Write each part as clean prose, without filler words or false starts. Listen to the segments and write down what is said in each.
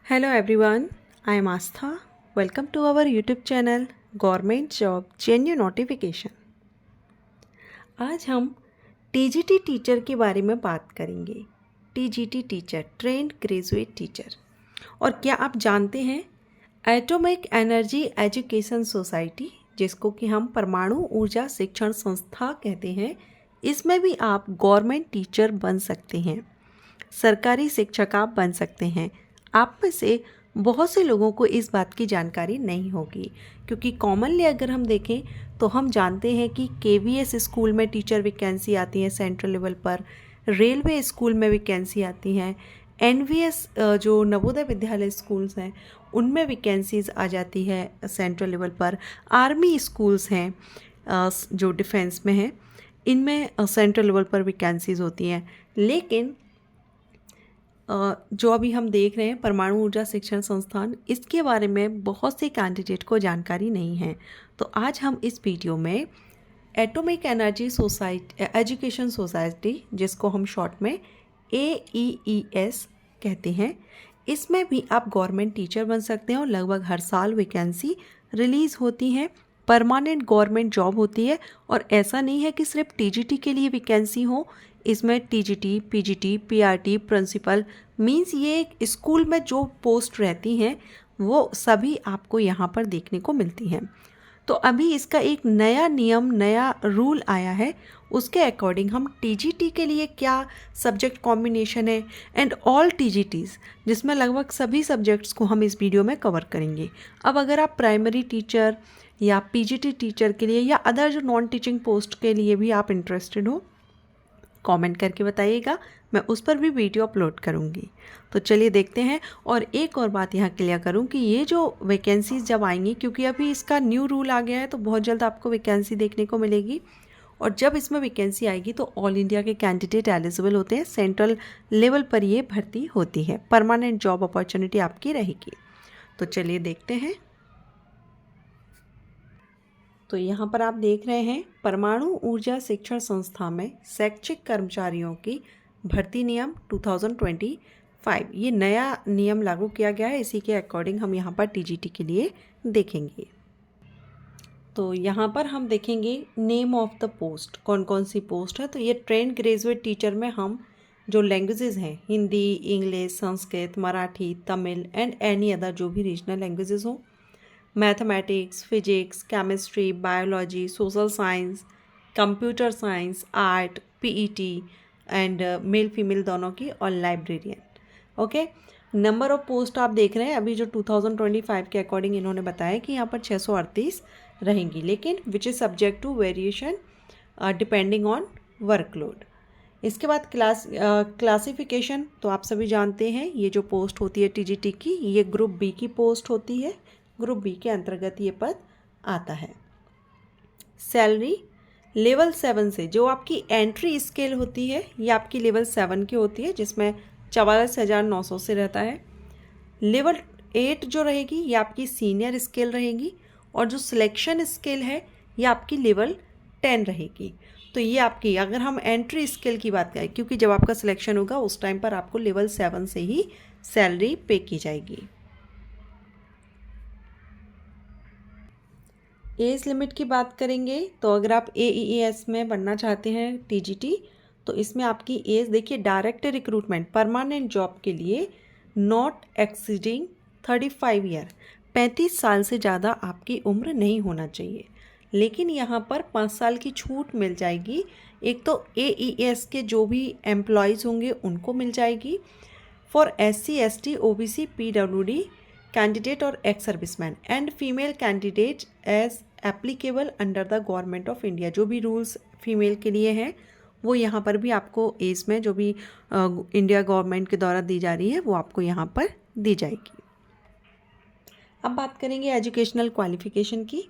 Hello everyone, I am Astha. Welcome to our YouTube channel Government Job Genuine Notification. आज हम TGT teacher के बारे में बात करेंगे। TGT teacher, trained graduate teacher. और क्या आप जानते हैं एटॉमिक एनर्जी एजुकेशन सोसाइटी, जिसको कि हम परमाणु ऊर्जा शिक्षण संस्था कहते हैं, इसमें भी आप गवर्नमेंट टीचर बन सकते हैं, सरकारी शिक्षक आप बन सकते हैं। आप में से बहुत से लोगों को इस बात की जानकारी नहीं होगी, क्योंकि कॉमनली अगर हम देखें तो हम जानते हैं कि KVS स्कूल में टीचर वैकेंसी आती है सेंट्रल लेवल पर, रेलवे स्कूल में वैकेंसी आती हैं, NVS जो नवोदय विद्यालय स्कूल्स हैं उनमें वैकेंसीज आ जाती है सेंट्रल लेवल पर, आर्मी स्कूल्स हैं जो डिफेंस में हैं इनमें सेंट्रल लेवल पर वैकेंसीज होती हैं। लेकिन जो अभी हम देख रहे हैं परमाणु ऊर्जा शिक्षण संस्थान, इसके बारे में बहुत से कैंडिडेट को जानकारी नहीं है। तो आज हम इस वीडियो में एटॉमिक एनर्जी एजुकेशन सोसाइटी, जिसको हम शॉर्ट में AEES कहते हैं, इसमें भी आप गवर्नमेंट टीचर बन सकते हैं और लगभग हर साल वैकेंसी रिलीज़ होती हैं, परमानेंट गवर्नमेंट जॉब होती है। और ऐसा नहीं है कि सिर्फ TGT के लिए वैकेंसी हो, इसमें TGT, PGT, PRT, principal means ये एक स्कूल में जो पोस्ट रहती हैं वो सभी आपको यहाँ पर देखने को मिलती हैं। तो अभी इसका एक नया नियम, नया रूल आया है, उसके अकॉर्डिंग हम TGT के लिए क्या सब्जेक्ट कॉम्बिनेशन है एंड ऑल TGTs, जिसमें लगभग सभी सब्जेक्ट्स को हम इस वीडियो में कवर करेंगे। अब अगर आप प्राइमरी टीचर या PGT टीचर के लिए या अदर जो नॉन टीचिंग पोस्ट के लिए भी आप इंटरेस्टेड हो, कमेंट करके बताइएगा, मैं उस पर भी वीडियो अपलोड करूँगी। तो चलिए देखते हैं। और एक और बात यहाँ क्लियर करूँ कि ये जो वैकेंसीज जब आएंगी, क्योंकि अभी इसका न्यू रूल आ गया है तो बहुत जल्द आपको वैकेंसी देखने को मिलेगी। और जब इसमें वैकेंसी आएगी तो ऑल इंडिया के कैंडिडेट एलिजिबल होते हैं, सेंट्रल लेवल पर ये भर्ती होती है, परमानेंट जॉब अपॉर्चुनिटी आपकी रहेगी। तो चलिए देखते हैं। तो यहाँ पर आप देख रहे हैं परमाणु ऊर्जा शिक्षण संस्था में शैक्षिक कर्मचारियों की भर्ती नियम 2025, ये नया नियम लागू किया गया है। इसी के अकॉर्डिंग हम यहाँ पर TGT के लिए देखेंगे। तो यहाँ पर हम देखेंगे नेम ऑफ द पोस्ट, कौन कौन सी पोस्ट है। तो ये ट्रेंड ग्रेजुएट टीचर में हम जो लैंग्वेजेस हैं, Hindi, English, Sanskrit, Marathi, Tamil and any other जो भी रीजनल लैंग्वेजेस हों, mathematics, physics, chemistry, biology, social science, computer science, art, PET and male female दोनों की, और librarian. Okay, number of post आप देख रहे हैं अभी जो 2025 के अकॉर्डिंग इन्होंने बताया कि यहाँ पर 638 रहेंगी, लेकिन which is subject to variation depending on workload. इसके बाद क्लासिफिकेशन, तो आप सभी जानते हैं ये जो पोस्ट होती है TGT की, ये ग्रुप B की पोस्ट होती है। ग्रुप B के अंतर्गत ये पद आता है। सैलरी लेवल 7 से, जो आपकी एंट्री स्केल होती है ये आपकी लेवल 7 की होती है, जिसमें 44,900 से रहता है। लेवल 8 जो रहेगी ये आपकी सीनियर स्केल रहेगी, और जो सिलेक्शन स्केल है ये आपकी लेवल 10 रहेगी। तो ये आपकी, अगर हम एंट्री स्केल की बात करें, क्योंकि जब आपका सिलेक्शन होगा उस टाइम पर आपको लेवल 7 से ही सैलरी पे की जाएगी। एज लिमिट की बात करेंगे तो अगर आप AEES में बनना चाहते हैं TGT, तो इसमें आपकी एज देखिए, डायरेक्ट रिक्रूटमेंट परमानेंट जॉब के लिए नॉट एक्सीडिंग 35 ईयर, 35 साल से ज़्यादा आपकी उम्र नहीं होना चाहिए। लेकिन यहाँ पर 5 साल की छूट मिल जाएगी। एक तो AES के जो भी एम्प्लॉयज़ होंगे उनको मिल जाएगी। For SC, ST, OBC, PWD candidate और ex serviceman and female candidate as applicable under the government of India, जो भी रूल्स फीमेल के लिए हैं वो यहाँ पर भी आपको एज में जो भी इंडिया गवर्नमेंट के द्वारा दी जा रही है वो आपको यहाँ पर दी जाएगी। अब बात करेंगे एजुकेशनल क्वालिफिकेशन की।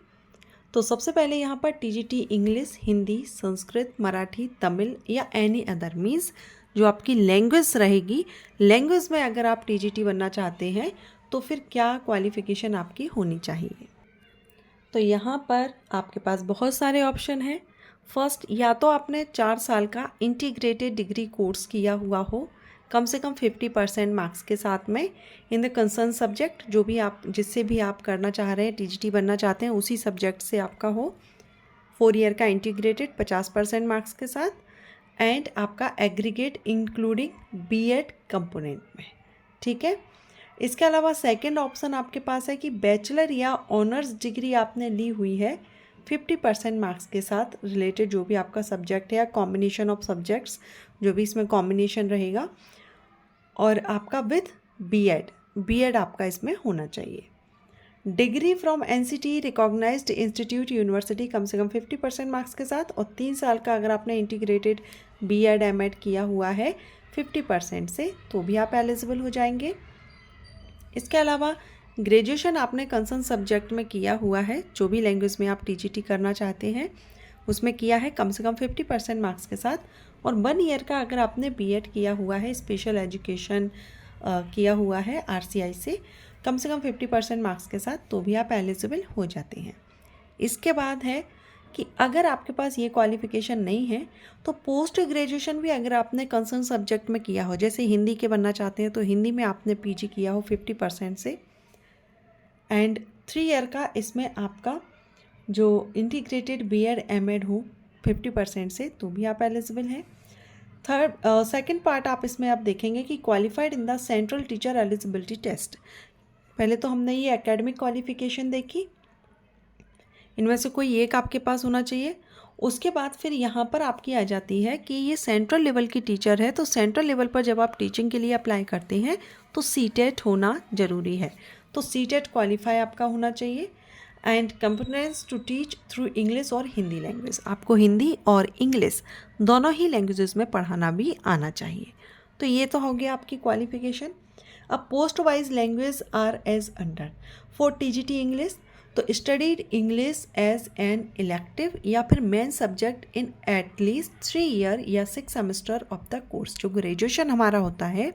तो सबसे पहले यहाँ पर TGT इंग्लिश, हिंदी, संस्कृत, मराठी, तमिल या एनी अदर मीन्स जो आपकी लैंग्वेज रहेगी, लैंग्वेज में अगर आप TGT बनना चाहते हैं तो फिर क्या क्वालिफ़िकेशन आपकी होनी चाहिए। तो यहाँ पर आपके पास बहुत सारे ऑप्शन हैं। फर्स्ट, या तो आपने 4 साल का इंटीग्रेटेड डिग्री कोर्स किया हुआ हो, कम से कम 50% मार्क्स के साथ में इन द कंसर्न सब्जेक्ट, जो भी आप जिससे भी आप करना चाह रहे हैं, टीजीटी बनना चाहते हैं, उसी सब्जेक्ट से आपका हो। 4 ईयर का इंटीग्रेटेड 50% मार्क्स के साथ, एंड आपका एग्रीगेट इंक्लूडिंग बीएड कंपोनेंट में, ठीक है। इसके अलावा सेकंड ऑप्शन आपके पास है कि बैचलर या ऑनर्स डिग्री आपने ली हुई है 50% मार्क्स के साथ रिलेटेड, जो भी आपका सब्जेक्ट है या कॉम्बिनेशन ऑफ सब्जेक्ट्स, जो भी इसमें कॉम्बिनेशन रहेगा, और आपका विथ बीएड आपका इसमें होना चाहिए। Degree from NCT recognised institute university कम से कम 50% मार्क्स के साथ, और 3 साल का अगर आपने इंटीग्रेटेड बीएड एमएड किया हुआ है 50% से, तो भी आप एलिजिबल हो जाएंगे। इसके अलावा ग्रेजुएशन आपने कंसर्न सब्जेक्ट में किया हुआ है, जो भी लैंग्वेज में आप टीजीटी करना चाहते हैं उसमें किया है कम से कम 50% मार्क्स के साथ, और 1 ईयर का अगर आपने बीएड किया हुआ है, स्पेशल एजुकेशन किया हुआ है आरसीआई से कम 50% मार्क्स के साथ, तो भी आप एलिजिबल हो जाते हैं। इसके बाद है कि अगर आपके पास ये क्वालिफिकेशन नहीं है तो पोस्ट ग्रेजुएशन भी अगर आपने कंसर्न सब्जेक्ट में किया हो, जैसे हिंदी के बनना चाहते हैं तो हिंदी में आपने पीजी किया हो 50% से, एंड 3 ईयर का इसमें आपका जो इंटीग्रेटेड बीएड एमएड हो 50% से, तो भी आप एलिजिबल हैं। सेकंड पार्ट आप इसमें आप देखेंगे कि qualified in the central teacher eligibility test. पहले तो हमने ये एकेडमिक क्वालिफिकेशन देखी, इनमें से कोई एक आपके पास होना चाहिए। उसके बाद फिर यहाँ पर आपकी आ जाती है कि ये सेंट्रल लेवल की टीचर है, तो सेंट्रल लेवल पर जब आप टीचिंग के लिए अप्लाई करते हैं तो सीटेट होना ज़रूरी है, तो सीटेट क्वालिफाई आपका होना चाहिए। And competence to teach through English और हिंदी लैंग्वेज, आपको हिंदी और इंग्लिश दोनों ही लैंग्वेजेस में पढ़ाना भी आना चाहिए। तो ये तो हो गया आपकी क्वालिफिकेशन। अब post wise language are as under for TGT English, तो studied English as an elective या फिर main subject in at least 3 year या 6 सेमेस्टर ऑफ द कोर्स। जो ग्रेजुएशन हमारा होता है,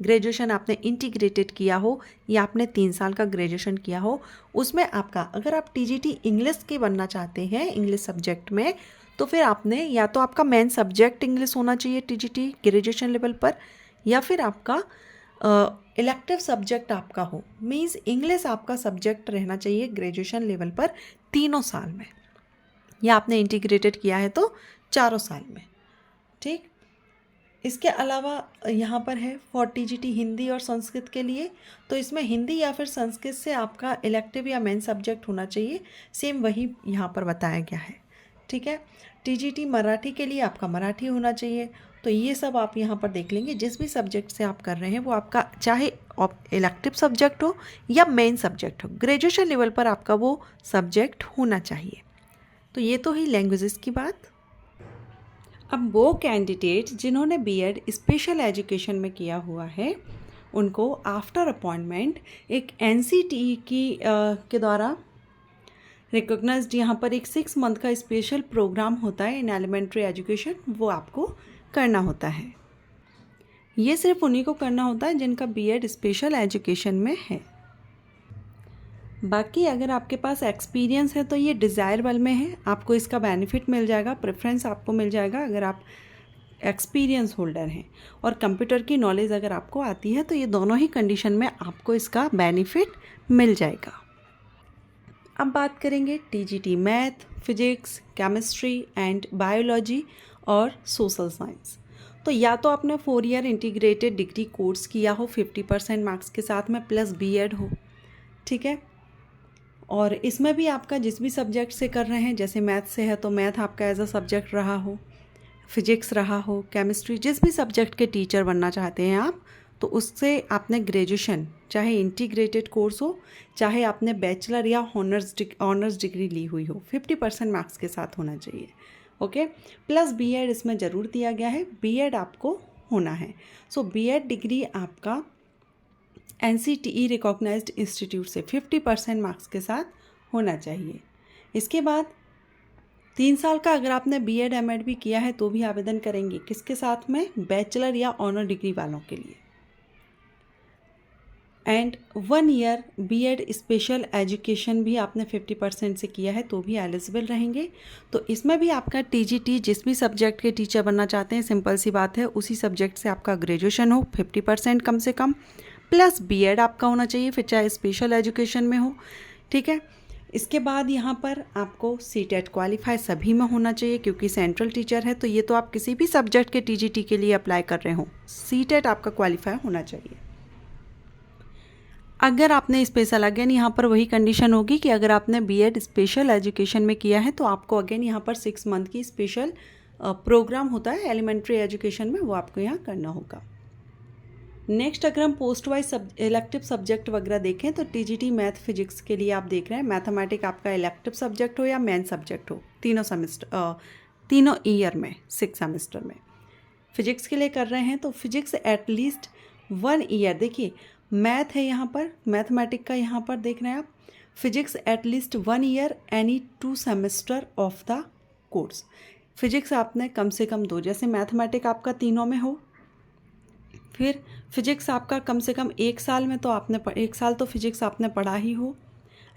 ग्रेजुएशन आपने इंटीग्रेटेड किया हो या आपने 3 साल का ग्रेजुएशन किया हो, उसमें आपका अगर आप टीजीटी इंग्लिश के बनना चाहते हैं इंग्लिश सब्जेक्ट में, तो फिर आपने या तो आपका मेन सब्जेक्ट इंग्लिश होना चाहिए टीजीटी ग्रेजुएशन लेवल पर, या फिर आपका इलेक्टिव सब्जेक्ट आपका हो, मीन्स इंग्लिश आपका सब्जेक्ट रहना चाहिए ग्रेजुएशन लेवल पर 3 साल में, या आपने इंटीग्रेटेड किया है तो 4 साल में, ठीक। इसके अलावा यहाँ पर है फॉर टीजीटी हिंदी और संस्कृत के लिए, तो इसमें हिंदी या फिर संस्कृत से आपका इलेक्टिव या मेन सब्जेक्ट होना चाहिए, सेम वही यहाँ पर बताया गया है, ठीक है। टीजीटी मराठी के लिए आपका मराठी होना चाहिए, तो ये सब आप यहाँ पर देख लेंगे। जिस भी सब्जेक्ट से आप कर रहे हैं वो आपका चाहे इलेक्टिव सब्जेक्ट हो या मेन सब्जेक्ट हो, ग्रेजुएशन लेवल पर आपका वो सब्जेक्ट होना चाहिए। तो ये तो ही लैंग्वेजेस की बात। अब वो कैंडिडेट जिन्होंने बीएड स्पेशल एजुकेशन में किया हुआ है, उनको आफ्टर अपॉइंटमेंट एक एनसीटी के द्वारा रिकॉग्नाइज्ड यहाँ पर एक 6 मंथ का स्पेशल प्रोग्राम होता है इन एलिमेंट्री एजुकेशन, वो आपको करना होता है। ये सिर्फ उन्हीं को करना होता है जिनका बीएड स्पेशल एजुकेशन में है। बाकी अगर आपके पास एक्सपीरियंस है तो ये डिज़ायरेबल में है, आपको इसका बेनिफिट मिल जाएगा, प्रेफरेंस आपको मिल जाएगा अगर आप एक्सपीरियंस होल्डर हैं, और कंप्यूटर की नॉलेज अगर आपको आती है तो ये दोनों ही कंडीशन में आपको इसका बेनिफिट मिल जाएगा। अब बात करेंगे TGT math, physics, chemistry and biology और सोशल साइंस। तो या तो आपने 4 ईयर इंटीग्रेटेड डिग्री कोर्स किया हो 50% मार्क्स के साथ में प्लस बीएड हो, ठीक है। और इसमें भी आपका जिस भी सब्जेक्ट से कर रहे हैं, जैसे मैथ से है तो मैथ आपका एज अ सब्जेक्ट रहा हो, फिजिक्स रहा हो, केमिस्ट्री, जिस भी सब्जेक्ट के टीचर बनना चाहते हैं आप, तो उससे आपने ग्रेजुएशन चाहे इंटीग्रेटेड कोर्स हो, चाहे आपने बैचलर या ऑनर्स डिग्री ली हुई हो, 50% मार्क्स के साथ होना चाहिए, ओके। प्लस बीएड इसमें ज़रूर दिया गया है, बीएड आपको होना है। सो बीएड डिग्री आपका एनसीटीई रिकॉग्नाइज्ड इंस्टीट्यूट से 50% मार्क्स के साथ होना चाहिए। इसके बाद 3 साल का अगर आपने बीएड एमएड भी किया है तो भी आवेदन करेंगे, किसके साथ में, बैचलर या ऑनर डिग्री वालों के लिए। And 1 year B Ed special education भी आपने 50% से किया है तो भी एलिजिबल रहेंगे। तो इसमें भी आपका टीजीटी जिस भी सब्जेक्ट के टीचर बनना चाहते हैं, सिंपल सी बात है, उसी सब्जेक्ट से आपका ग्रेजुएशन हो 50% कम से कम, प्लस बीएड आपका होना चाहिए, फिर चाहे स्पेशल एजुकेशन में हो, ठीक है। इसके बाद यहाँ पर आपको सीटेट क्वालिफाई सभी में होना चाहिए, क्योंकि सेंट्रल टीचर है तो ये तो आप किसी भी सब्जेक्ट के टीजीटी के लिए अप्लाई कर रहे हो, सीटेट आपका क्वालिफाई होना चाहिए। अगर आपने स्पेशल, अगेन यहाँ पर वही कंडीशन होगी कि अगर आपने बीएड स्पेशल एजुकेशन में किया है तो आपको अगेन यहाँ पर 6 मंथ की स्पेशल प्रोग्राम होता है एलिमेंट्री एजुकेशन में, वो आपको यहाँ करना होगा। नेक्स्ट अगर हम पोस्ट वाइज इलेक्टिव सब्जेक्ट वगैरह देखें तो टीजीटी मैथ फिजिक्स के लिए आप देख रहे हैं, मैथमेटिक आपका इलेक्टिव सब्जेक्ट हो या मेन सब्जेक्ट हो, तीनों ईयर में 6 सेमेस्टर में। फिजिक्स के लिए कर रहे हैं तो फिजिक्स एटलीस्ट 1 ईयर, देखिए मैथ है यहाँ पर, मैथमेटिक का यहाँ पर देख रहे हैं आप, physics at least 1 year any 2 semester of the course. Physics आपने कम से कम 2, जैसे मैथमेटिक आपका तीनों में हो, फिर फिजिक्स आपका कम से कम 1 साल में, तो आपने 1 साल तो फिजिक्स आपने पढ़ा ही हो,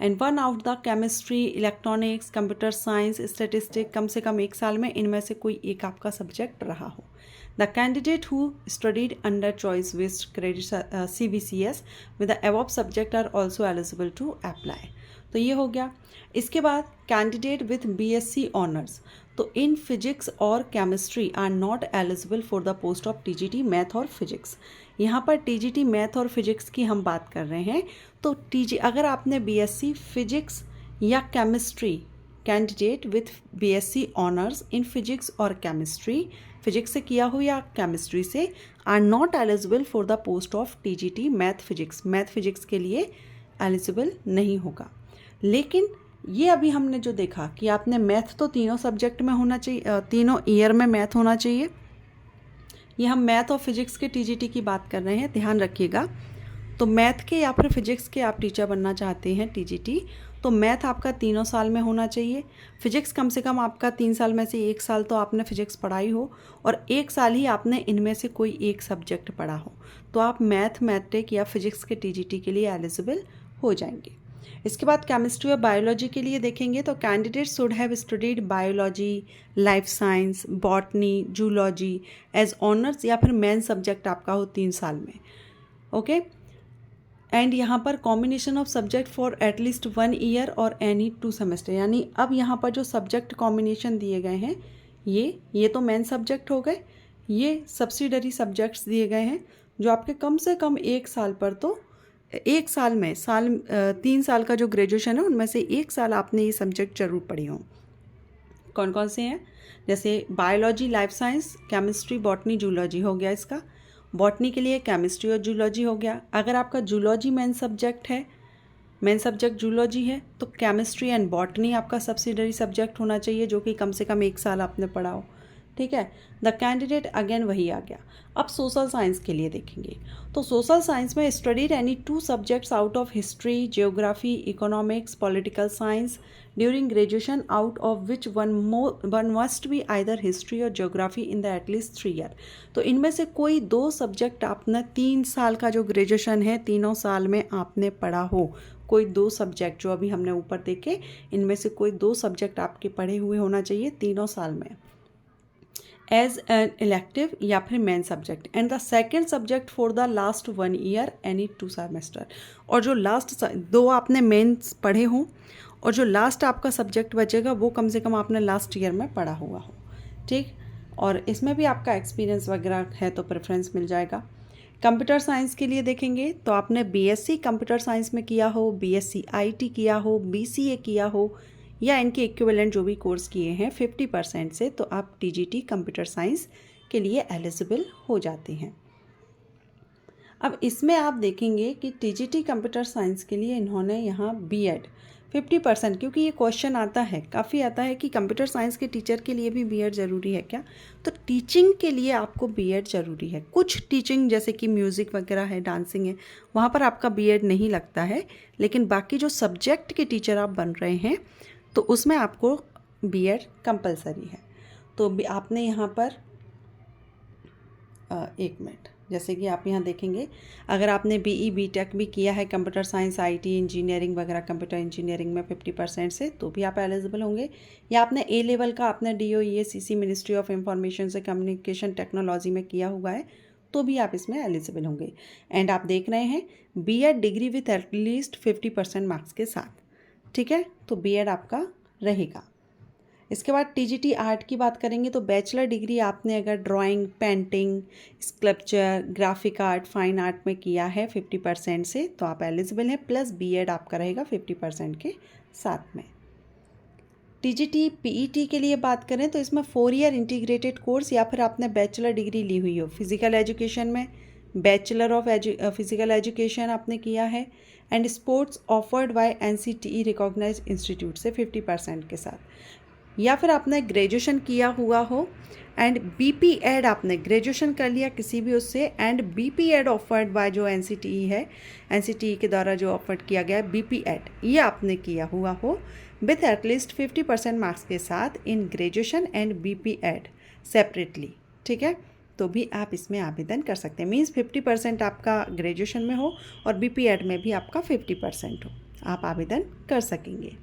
and 1 out the chemistry, electronics, computer science, statistic, कम से कम 1 साल में इनमें से कोई एक आपका सब्जेक्ट रहा हो। The candidate who studied under choice based credit CBCS with the above subject are also eligible to apply. तो ये हो गया। इसके बाद कैंडिडेट विथ BSc ऑनर्स, तो इन फिजिक्स और chemistry are not eligible for the post of TGT math और physics. यहाँ पर टीजीटी मैथ और फिजिक्स की हम बात कर रहे हैं, तो अगर आपने BSc फिजिक्स या chemistry, candidate with BSc honours in physics और केमिस्ट्री, फिजिक्स से किया हो या केमिस्ट्री से, are not eligible for the post of TGT math physics, math physics के लिए एलिजिबल नहीं होगा। लेकिन ये अभी हमने जो देखा कि आपने मैथ तो तीनों सब्जेक्ट में होना चाहिए, तीनों ईयर में मैथ होना चाहिए, ये हम मैथ और फिजिक्स के टीजीटी की बात कर रहे हैं, ध्यान रखिएगा। तो मैथ के या फिर फिजिक्स के आप टीचर बनना चाहते हैं टीजीटी, तो मैथ आपका 3 साल में होना चाहिए, फिजिक्स कम से कम आपका 3 साल में से 1 साल तो आपने फिजिक्स पढ़ाई हो, और 1 साल ही आपने इनमें से कोई एक सब्जेक्ट पढ़ा हो, तो आप मैथमेटिक या फिजिक्स के टीजीटी के लिए एलिजिबल हो जाएंगे। इसके बाद केमिस्ट्री और बायोलॉजी के लिए देखेंगे तो candidate should have studied biology, life science, botany, zoology as honours या फिर मेन सब्जेक्ट आपका हो 3 साल में, ओके। एंड यहाँ पर combination of subject for at least 1 year और एनी 2 सेमेस्टर, यानी अब यहाँ पर जो सब्जेक्ट कॉम्बिनेशन दिए गए हैं ये तो मेन सब्जेक्ट हो गए, ये सब्सिडरी सब्जेक्ट्स दिए गए हैं जो आपके कम से कम 1 साल पर, तो 1 साल में 3 साल का जो ग्रेजुएशन है उनमें से 1 साल आपने ये सब्जेक्ट जरूर पढ़ी हो। कौन कौन से हैं, जैसे biology, life science, chemistry, botany, zoology हो गया इसका। बॉटनी के लिए केमिस्ट्री और जूलॉजी हो गया। अगर आपका जूलॉजी मेन सब्जेक्ट है, मेन सब्जेक्ट जूलॉजी है, तो केमिस्ट्री एंड बॉटनी आपका सब्सिडरी सब्जेक्ट होना चाहिए जो कि कम से कम 1 साल आपने पढ़ा हो, ठीक है। द कैंडिडेट अगेन वही आ गया। अब सोशल साइंस के लिए देखेंगे तो सोशल साइंस में studied any 2 subjects out of history, geography, economics, political science during graduation, out of which one must be either history or geography in the at least 3 year. तो इनमें से कोई 2 सब्जेक्ट आपने 3 साल का जो ग्रेजुएशन है तीनों साल में आपने पढ़ा हो, कोई 2 सब्जेक्ट जो अभी हमने ऊपर देखे, इनमें से कोई 2 सब्जेक्ट आपके पढ़े हुए होना चाहिए तीनों साल में एज एन इलेक्टिव या फिर main subject, and the second subject for the last 1 year any 2 semester. और जो लास्ट 2 आपने मेन्स पढ़े हों और जो लास्ट आपका सब्जेक्ट बचेगा वो कम से कम आपने लास्ट ईयर में पढ़ा हुआ हो, ठीक। और इसमें भी आपका एक्सपीरियंस वगैरह है तो प्रेफरेंस मिल जाएगा। कंप्यूटर साइंस के लिए देखेंगे तो आपने BSc कंप्यूटर साइंस में किया हो, BSc IT किया हो, BCA किया हो या इनके इक्विवेलेंट जो भी कोर्स किए हैं 50% से, तो आप TGT कंप्यूटर साइंस के लिए एलिजिबल हो जाते हैं। अब इसमें आप देखेंगे कि TGT कंप्यूटर साइंस के लिए इन्होंने यहाँ B.Ed 50%, क्योंकि ये क्वेश्चन आता है, काफ़ी आता है कि कंप्यूटर साइंस के टीचर के लिए भी B.Ed ज़रूरी है क्या, तो टीचिंग के लिए आपको B.Ed ज़रूरी है। कुछ टीचिंग जैसे कि म्यूज़िक वगैरह है, डांसिंग है, वहाँ पर आपका B.Ed नहीं लगता है, लेकिन बाकी जो सब्जेक्ट के टीचर आप बन रहे हैं तो उसमें आपको B.Ed कंपलसरी है। तो आपने यहाँ पर 1 मिनट जैसे कि आप यहाँ देखेंगे, अगर आपने BE BTech भी किया है कंप्यूटर साइंस, IT इंजीनियरिंग वगैरह, कंप्यूटर इंजीनियरिंग में 50% से, तो भी आप एलिजिबल होंगे। या आपने A लेवल का आपने DOEACC मिनिस्ट्री ऑफ इंफॉर्मेशन से कम्युनिकेशन टेक्नोलॉजी में किया हुआ है, तो भी आप इसमें एलिजिबल होंगे। एंड आप देख रहे हैं B.Ed degree with at least 50% marks के साथ, ठीक है, तो B.Ed आपका रहेगा। इसके बाद TGT आर्ट की बात करेंगे तो बैचलर डिग्री आपने अगर drawing, painting, sculpture, graphic art, fine art में किया है 50% से, तो आप एलिजिबल हैं, प्लस B.Ed आपका रहेगा 50% के साथ में। TGT PET के लिए बात करें तो इसमें 4 ईयर इंटीग्रेटेड कोर्स या फिर आपने बैचलर डिग्री ली हुई हो फिजिकल एजुकेशन में, बैचलर ऑफ फिजिकल एजुकेशन आपने किया है, and sports offered by NCTE recognize institute से 50% के साथ, या फिर आपने ग्रेजुएशन किया हुआ हो एंड BPEd आपने ग्रेजुएशन कर लिया किसी भी उससे, एंड BPEd ऑफर्ड बाय जो NCTE है, NCTE के द्वारा जो ऑफर्ड किया गया है BPEd, ये आपने किया हुआ हो विथ एटलीस्ट 50% मार्क्स के साथ in graduation and BPEd separately, ठीक है, तो भी आप इसमें आवेदन कर सकते हैं। मीन्स 50% आपका ग्रेजुएशन में हो और BPEd में भी आपका 50% हो, आप आवेदन कर सकेंगे।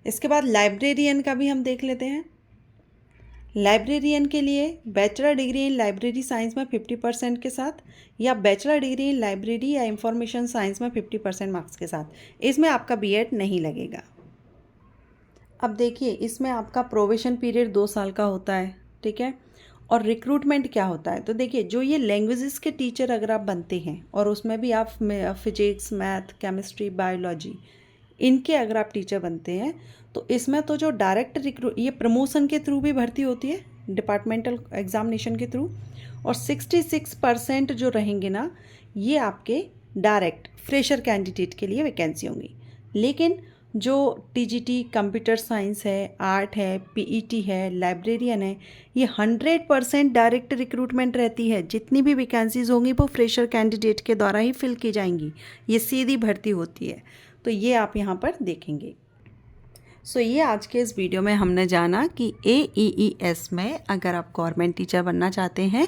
इसके बाद लाइब्रेरियन का भी हम देख लेते हैं। लाइब्रेरियन के लिए bachelor degree in library science में 50% के साथ, या बैचलर डिग्री इन लाइब्रेरी या इंफॉर्मेशन साइंस में 50% मार्क्स के साथ, इसमें आपका B.Ed नहीं लगेगा। अब देखिए, इसमें आपका प्रोबेशन पीरियड 2 साल का होता है, ठीक है, और रिक्रूटमेंट क्या होता है, तो देखिए जो ये लैंग्वेजेस के टीचर अगर आप बनते हैं और उसमें भी आप फिजिक्स, मैथ, केमिस्ट्री, बायोलॉजी, इनके अगर आप टीचर बनते हैं तो इसमें तो जो डायरेक्ट ये प्रमोशन के थ्रू भी भर्ती होती है, डिपार्टमेंटल एग्जामिनेशन के थ्रू, और 66% जो रहेंगे ना, ये आपके डायरेक्ट फ्रेशर कैंडिडेट के लिए वैकेंसी होंगी। लेकिन जो TGT कंप्यूटर साइंस है, आर्ट है, PET है, लाइब्रेरियन है, ये 100% डायरेक्ट रिक्रूटमेंट रहती है। जितनी भी वैकेंसीज होंगी वो फ्रेशर कैंडिडेट के द्वारा ही फिल की जाएंगी, ये सीधी भर्ती होती है, तो ये आप यहाँ पर देखेंगे। सो ये आज के इस वीडियो में हमने जाना कि AEES में अगर आप गवर्नमेंट टीचर बनना चाहते हैं,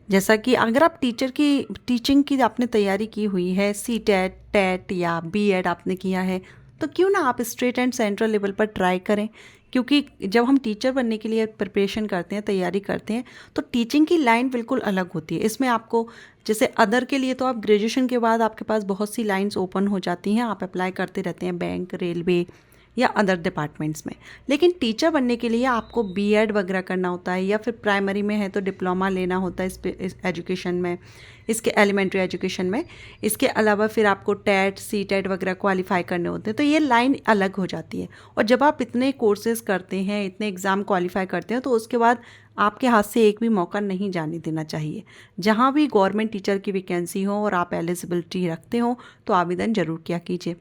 जैसा कि अगर आप टीचिंग की आपने तैयारी की हुई है, CTET, TET या B.Ed आपने किया है, तो क्यों ना आप स्टेट एंड सेंट्रल लेवल पर ट्राई करें, क्योंकि जब हम टीचर बनने के लिए प्रिपरेशन करते हैं, तैयारी करते हैं, तो टीचिंग की लाइन बिल्कुल अलग होती है। इसमें आपको जैसे अदर के लिए तो आप ग्रेजुएशन के बाद आपके पास बहुत सी लाइंस ओपन हो जाती हैं, आप अप्लाई करते रहते हैं बैंक, रेलवे या अदर डिपार्टमेंट्स में, लेकिन टीचर बनने के लिए आपको B.Ed वगैरह करना होता है, या फिर प्राइमरी में है तो डिप्लोमा लेना होता है इस एजुकेशन में, इसके एलिमेंट्री एजुकेशन में। इसके अलावा फिर आपको TET, CTET वगैरह क्वालिफाई करने होते हैं, तो ये लाइन अलग हो जाती है। और जब आप इतने कोर्सेज करते हैं, इतने एग्ज़ाम क्वालिफाई करते हैं, तो उसके बाद आपके हाथ से एक भी मौका नहीं जाने देना चाहिए। जहाँ भी गवर्नमेंट टीचर की वैकेंसी हो और आप एलिजिबिलिटी रखते हो तो आवेदन ज़रूर किया कीजिए।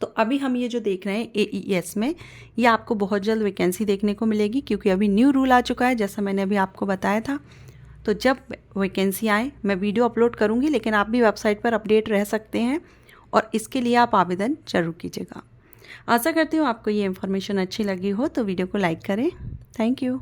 तो अभी हम ये जो देख रहे हैं AEES में, ये आपको बहुत जल्द वैकेंसी देखने को मिलेगी, क्योंकि अभी न्यू रूल आ चुका है, जैसा मैंने अभी आपको बताया था। तो जब वैकेंसी आए मैं वीडियो अपलोड करूँगी, लेकिन आप भी वेबसाइट पर अपडेट रह सकते हैं और इसके लिए आप आवेदन जरूर कीजिएगा। आशा करती हूँ आपको ये इन्फॉर्मेशन अच्छी लगी हो, तो वीडियो को लाइक करें। Thank you.